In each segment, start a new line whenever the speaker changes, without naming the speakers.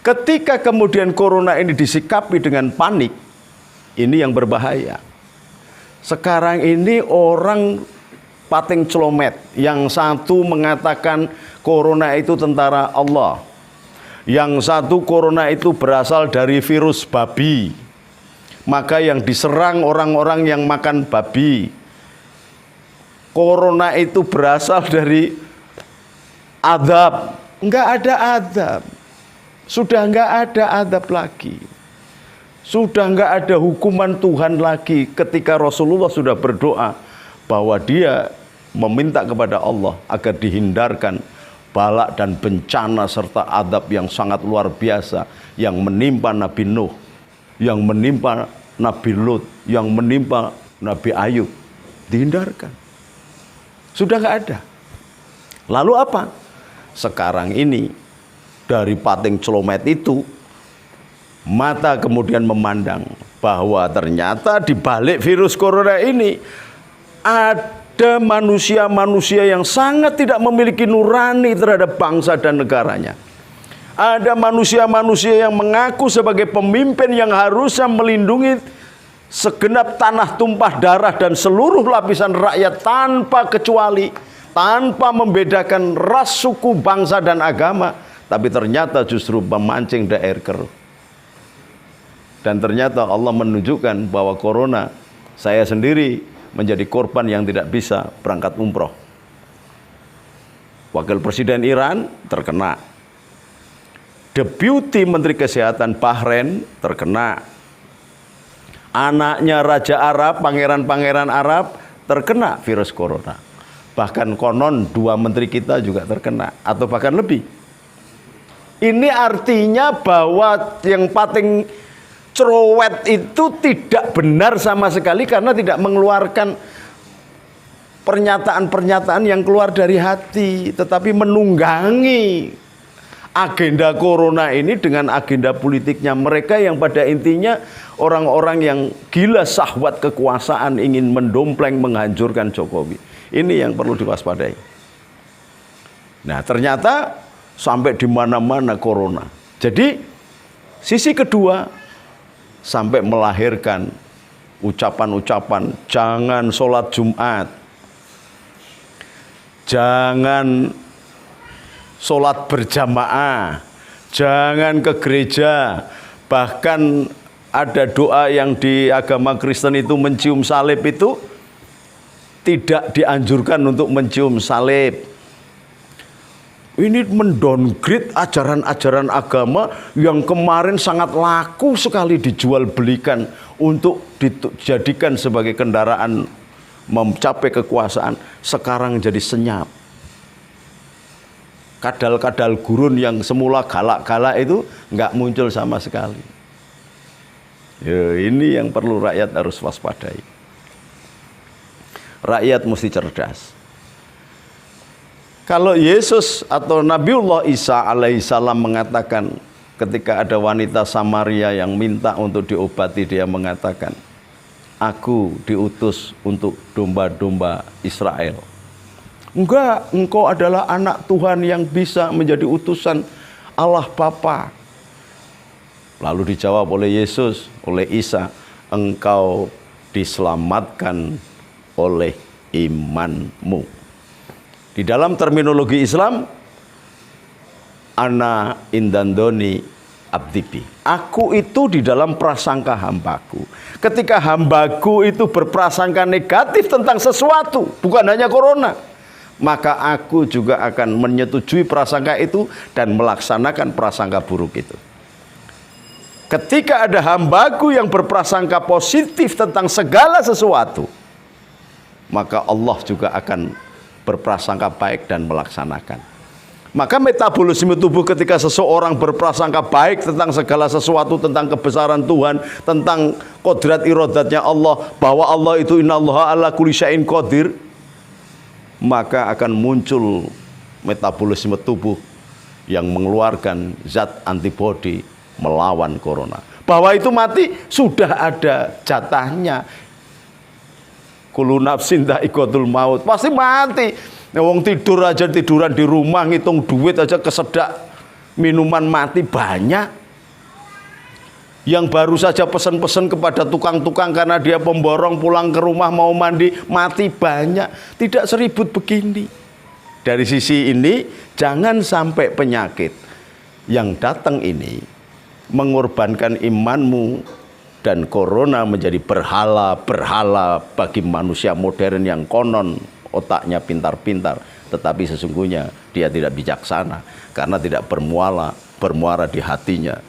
Ketika kemudian corona ini disikapi dengan panik, ini yang berbahaya. Sekarang ini orang pating celomet. Yang satu mengatakan corona itu tentara Allah. Yang satu corona itu berasal dari virus babi. Maka yang diserang orang-orang yang makan babi. Corona itu berasal dari azab. Enggak ada azab. Sudah enggak ada azab lagi. Sudah enggak ada hukuman Tuhan lagi ketika Rasulullah sudah berdoa bahwa dia meminta kepada Allah agar dihindarkan balak dan bencana serta azab yang sangat luar biasa yang menimpa Nabi Nuh, yang menimpa Nabi Lut, yang menimpa Nabi Ayub. Dihindarkan. Sudah enggak ada. Lalu apa? Sekarang ini dari pating celomet itu, mata kemudian memandang bahwa ternyata di balik virus corona ini ada manusia-manusia yang sangat tidak memiliki nurani terhadap bangsa dan negaranya. Ada manusia-manusia yang mengaku sebagai pemimpin yang harusnya melindungi segenap tanah tumpah darah dan seluruh lapisan rakyat tanpa kecuali, tanpa membedakan ras, suku, bangsa, dan agama. Tapi ternyata justru memancing daer keruh. Dan ternyata Allah menunjukkan bahwa corona, saya sendiri menjadi korban yang tidak bisa berangkat umroh. Wakil Presiden Iran terkena. Deputi Menteri Kesehatan Bahrain terkena. Anaknya Raja Arab, pangeran-pangeran Arab terkena virus corona. Bahkan konon 2 menteri kita juga terkena, atau bahkan lebih. Ini artinya bahwa yang pating cerowet itu tidak benar sama sekali karena tidak mengeluarkan pernyataan-pernyataan yang keluar dari hati, tetapi menunggangi agenda corona ini dengan agenda politiknya mereka yang pada intinya orang-orang yang gila syahwat kekuasaan ingin mendompleng menghancurkan Jokowi. Ini yang perlu diwaspadai. Nah, ternyata sampai di mana-mana corona. Jadi sisi kedua sampai melahirkan ucapan-ucapan jangan sholat Jumat, jangan sholat berjamaah, jangan ke gereja. Bahkan ada doa yang di agama Kristen itu mencium salib itu tidak dianjurkan untuk mencium salib. Ini mendowngrade ajaran-ajaran agama yang kemarin sangat laku sekali dijual belikan untuk dijadikan sebagai kendaraan mencapai kekuasaan. Sekarang jadi senyap. Kadal-kadal gurun yang semula galak-galak itu nggak muncul sama sekali. Ya, ini yang perlu rakyat harus waspadai. Rakyat mesti cerdas. Kalau Yesus atau Nabiullah Isa alaihissalam mengatakan ketika ada wanita Samaria yang minta untuk diobati, dia mengatakan, aku diutus untuk domba-domba Israel. Enggak, engkau adalah anak Tuhan yang bisa menjadi utusan Allah Bapa. Lalu dijawab oleh Yesus, oleh Isa, engkau diselamatkan oleh imanmu. Di dalam terminologi Islam, ana indandoni abdibi. Aku itu di dalam prasangka hambaku. Ketika hambaku itu berprasangka negatif tentang sesuatu, bukan hanya corona, maka aku juga akan menyetujui prasangka itu dan melaksanakan prasangka buruk itu. Ketika ada hambaku yang berprasangka positif tentang segala sesuatu, maka Allah juga akan berprasangka baik dan melaksanakan. Maka metabolisme tubuh ketika seseorang berprasangka baik tentang segala sesuatu, tentang kebesaran Tuhan, tentang kodrat irodatnya Allah, bahwa Allah itu innallaha ala kulli syai'in qadir, maka akan muncul metabolisme tubuh yang mengeluarkan zat antibodi melawan corona. Bahwa itu mati sudah ada jatahnya. Kullu nafsin dha'iqatul maut, pasti mati. Wong tidur aja tiduran di rumah ngitung duit aja kesedak minuman mati banyak. Yang baru saja pesan-pesan kepada tukang-tukang karena dia pemborong pulang ke rumah mau mandi, mati banyak. Tidak seribut begini. Dari sisi ini, jangan sampai penyakit yang datang ini mengorbankan imanmu dan corona menjadi berhala bagi manusia modern yang konon otaknya pintar-pintar, tetapi sesungguhnya dia tidak bijaksana karena tidak bermuara di hatinya,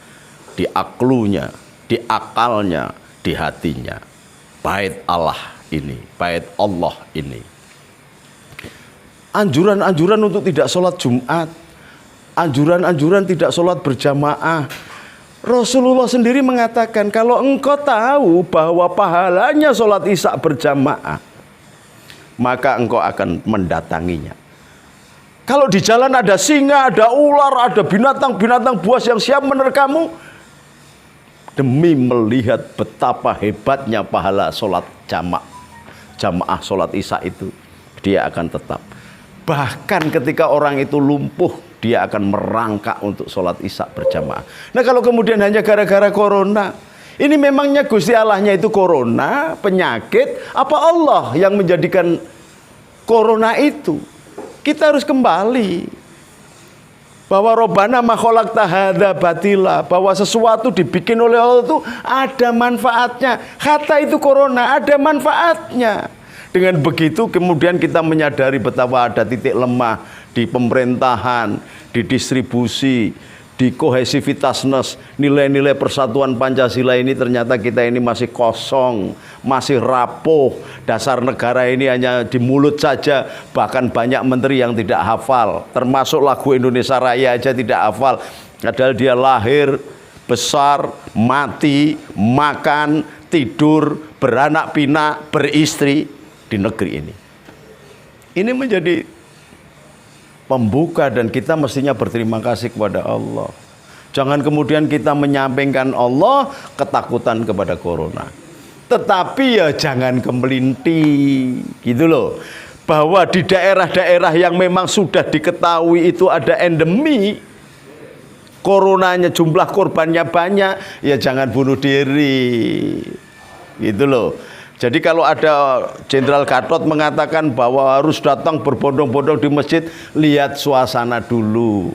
di aklunya, di akalnya, di hatinya. Bait Allah ini, bait Allah ini. Anjuran-anjuran untuk tidak sholat Jumat, anjuran-anjuran tidak sholat berjamaah. Rasulullah sendiri mengatakan, kalau engkau tahu bahwa pahalanya sholat isya berjamaah, maka engkau akan mendatanginya. Kalau di jalan ada singa, ada ular, ada binatang-binatang buas yang siap menerkammu, demi melihat betapa hebatnya pahala sholat jamaah sholat isya itu, dia akan tetap. Bahkan ketika orang itu lumpuh, dia akan merangkak untuk sholat isya berjamaah. Nah kalau kemudian hanya gara-gara corona, ini memangnya Gusti Allahnya itu corona, penyakit, apa Allah yang menjadikan corona itu? Kita harus kembali bahwa Robbana ma khalaqta hadza batila, bahwa sesuatu dibikin oleh Allah itu ada manfaatnya. Kata itu corona ada manfaatnya. Dengan begitu kemudian kita menyadari betapa ada titik lemah di pemerintahan, di distribusi, di kohesivitasness, nilai-nilai persatuan Pancasila ini ternyata kita ini masih kosong, masih rapuh. Dasar negara ini hanya di mulut saja, bahkan banyak menteri yang tidak hafal, termasuk lagu Indonesia Raya aja tidak hafal. Padahal dia lahir, besar, mati, makan, tidur, beranak pinak, beristri di negeri ini. Ini menjadi pembuka dan kita mestinya berterima kasih kepada Allah. Jangan kemudian kita menyampingkan Allah ketakutan kepada corona. Tetapi ya jangan kemelinti, gitu loh. Bahwa di daerah-daerah yang memang sudah diketahui itu ada endemi, coronanya jumlah korbannya banyak, ya jangan bunuh diri, gitu loh. Jadi kalau ada Jenderal Gatot mengatakan bahwa harus datang berbondong-bondong di masjid, lihat suasana dulu.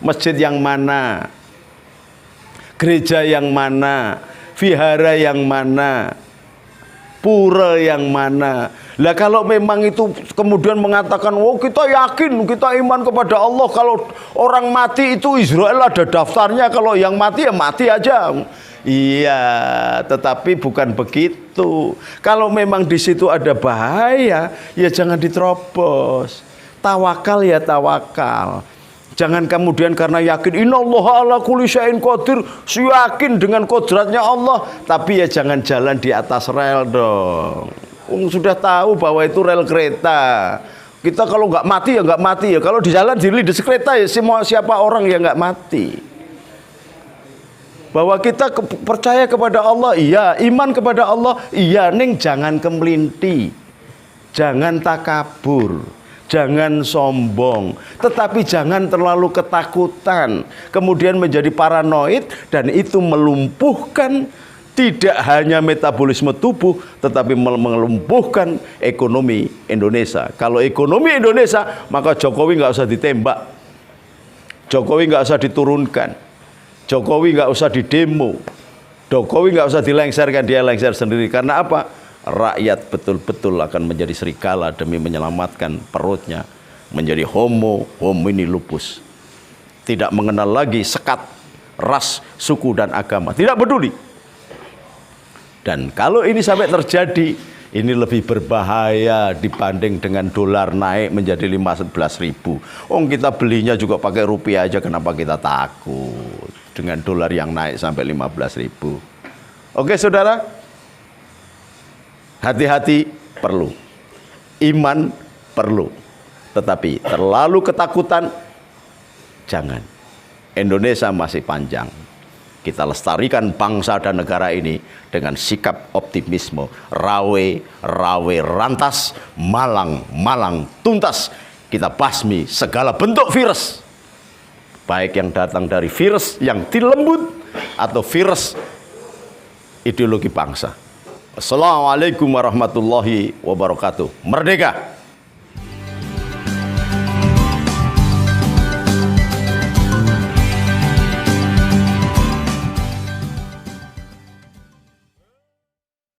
Masjid yang mana? Gereja yang mana? Vihara yang mana? Pura yang mana? Lah kalau memang itu kemudian mengatakan, oh kita yakin, kita iman kepada Allah, kalau orang mati itu Israel ada daftarnya, kalau yang mati ya mati aja. Iya, tetapi bukan begitu. Kalau memang di situ ada bahaya, ya jangan diterobos. Tawakal ya tawakal. Jangan kemudian karena yakin innallaha ala kulli syai'in qadir, yakin dengan kodratnya Allah, tapi ya jangan jalan di atas rel dong. Sudah tahu bahwa itu rel kereta. Kita kalau nggak mati ya nggak mati ya. Kalau di jalan di lindes kereta ya siapa orang yang nggak mati. Bahwa kita percaya kepada Allah, iya, iman kepada Allah, iya, ning jangan kemelinti, jangan takabur, jangan sombong, tetapi jangan terlalu ketakutan, kemudian menjadi paranoid, dan itu melumpuhkan tidak hanya metabolisme tubuh, tetapi melumpuhkan ekonomi Indonesia. Kalau ekonomi Indonesia, maka Jokowi nggak usah ditembak, Jokowi nggak usah diturunkan, Jokowi nggak usah didemo, Jokowi nggak usah dilengserkan, dia lengser sendiri. Karena apa? Rakyat betul-betul akan menjadi serigala demi menyelamatkan perutnya, menjadi homo homini lupus, tidak mengenal lagi sekat, ras, suku dan agama, tidak peduli. Dan kalau ini sampai terjadi, ini lebih berbahaya dibanding dengan dolar naik menjadi 15 ribu. Kita belinya juga pakai rupiah aja, kenapa kita takut dengan dolar yang naik sampai 15 ribu? Oke saudara, hati-hati perlu, iman perlu, tetapi terlalu ketakutan jangan. Indonesia masih panjang. Kita lestarikan bangsa dan negara ini dengan sikap optimisme. Rawe, rawe rantas, malang, malang tuntas. Kita basmi segala bentuk virus. baik yang datang dari virus yang dilembut atau virus ideologi bangsa. Assalamualaikum warahmatullahi wabarakatuh. Merdeka!